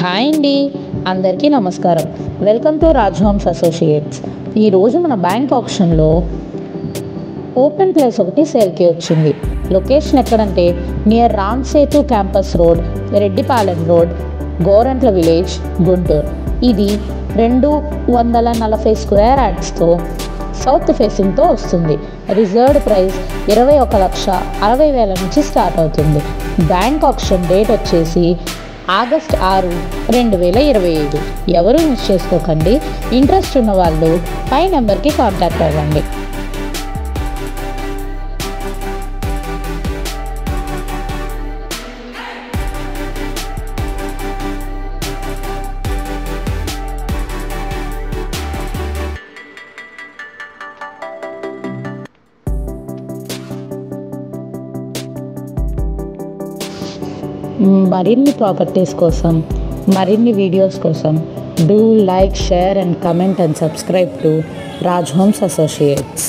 Hi అండి, అందరికీ నమస్కారం. Welcome to Raj homes associates. ఈరోజు మన బ్యాంక్ ఆప్షన్లో ఓపెన్ ప్లేస్ ఒకటి సేల్కి వచ్చింది. లొకేషన్ ఎక్కడంటే near Ram Setu campus road, Reddipalem road, Gorantla village, Guntur. ఇది 240 స్క్వేర్ యార్డ్స్తో సౌత్ ఫేసింగ్తో వస్తుంది. రిజర్వ్డ్ ప్రైస్ 21,60,000 నుంచి స్టార్ట్ అవుతుంది. బ్యాంక్ ఆప్షన్ డేట్ వచ్చేసి ఆగస్ట్ 6, 2025. ఎవరు మిస్ చేసుకోకండి. ఇంట్రెస్ట్ ఉన్న వాళ్ళు పై నెంబర్కి కాంటాక్ట్ అవ్వండి. మరిన్ని ప్రాపర్టీస్ కోసం, మరిన్ని వీడియోస్ కోసం do like, share and comment and subscribe to Raj homes associates.